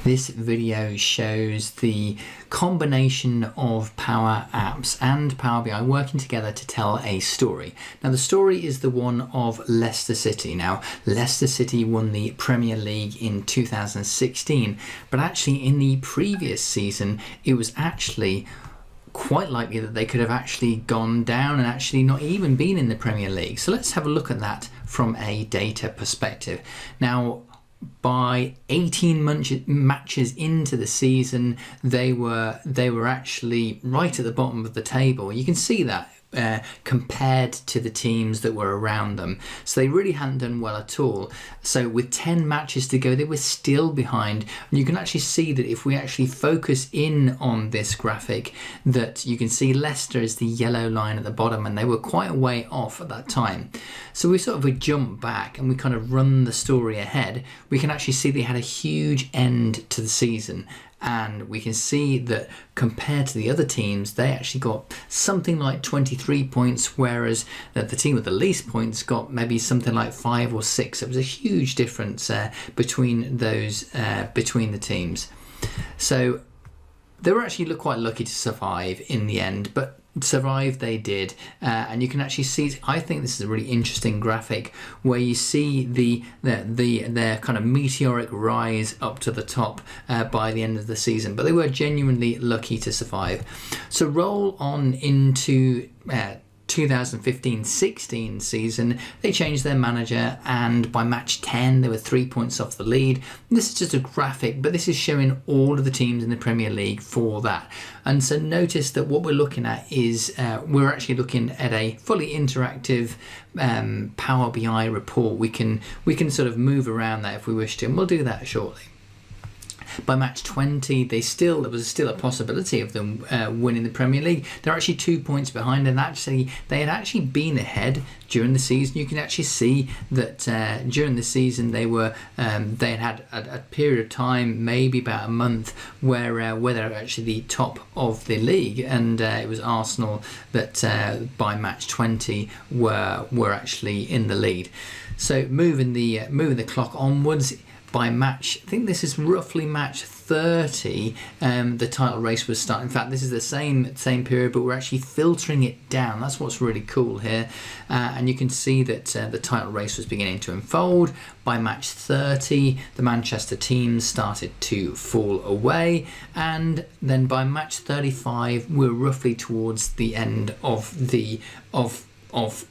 This video shows the combination of Power Apps and Power BI working together to tell a story. Now the story is the one of Leicester City. Now Leicester City won the Premier League in 2016, but actually in the previous season it was actually quite likely that they could have actually gone down and actually not even been in the Premier League. So let's have a look at that from a data perspective. Now by 18 matches into the season, they were actually right at the bottom of the table. You can see that compared to the teams that were around them. So they really hadn't done well at all. So with 10 matches to go, they were still behind. And you can actually see that if we actually focus in on this graphic, that you can see Leicester is the yellow line at the bottom, and they were quite a way off at that time. So we sort of would jump back and we kind of run the story ahead. We can actually see they had a huge end to the season. And we can see that compared to the other teams, they actually got something like 23 points, whereas the team with the least points got maybe something like 5 or 6. It was a huge difference between those between the teams. So they were actually quite lucky to survive in the end, but survive they did, and you can actually see, I think this is a really interesting graphic where you see their kind of meteoric rise up to the top by the end of the season, but they were genuinely lucky to survive. So roll on into 2015-16 season, they changed their manager, and by match 10 they were 3 points off the lead. This is just a graphic, but this is showing all of the teams in the Premier League for that. And so notice that what we're looking at is we're actually looking at a fully interactive Power BI report. We can sort of move around that if we wish to, and we'll do that shortly. By match 20, there was still a possibility of them winning the Premier League. They're actually 2 points behind, and actually they had actually been ahead during the season. You can actually see that during the season they had a period of time, maybe about a month, where they were actually the top of the league, and it was Arsenal that by match 20 were actually in the lead. So moving the clock onwards. By match, I think this is roughly match 30, the title race was starting. In fact, this is the same period, but we're actually filtering it down. That's what's really cool here. And you can see that the title race was beginning to unfold. By match 30, the Manchester teams started to fall away. And then by match 35, we're roughly towards the end of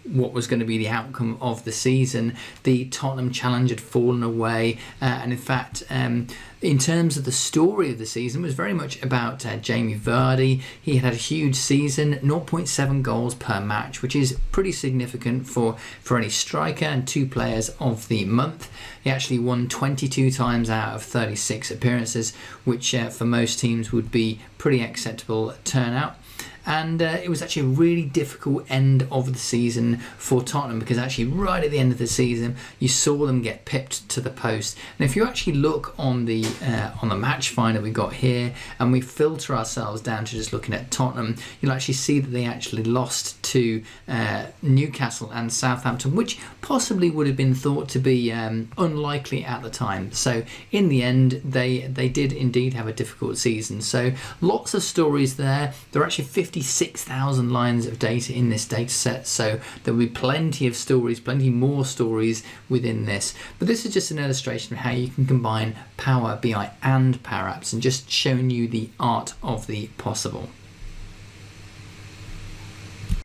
what was going to be the outcome of the season. The Tottenham challenge had fallen away, and in fact, in terms of the story of the season, it was very much about Jamie Vardy. He had a huge season, 0.7 goals per match, which is pretty significant for any striker, and 2 players of the month. He actually won 22 times out of 36 appearances, which for most teams would be pretty acceptable turnout. And it was actually a really difficult end of the season for Tottenham, because actually right at the end of the season you saw them get pipped to the post. And if you actually look on the match finder we got here, and we filter ourselves down to just looking at Tottenham, you'll actually see that they actually lost to Newcastle and Southampton, which possibly would have been thought to be unlikely at the time. So in the end they did indeed have a difficult season. So lots of stories there. There are actually 56,000 lines of data in this data set, so there'll be plenty of stories, plenty more stories within this. But this is just an illustration of how you can combine Power BI and Power Apps, and just showing you the art of the possible.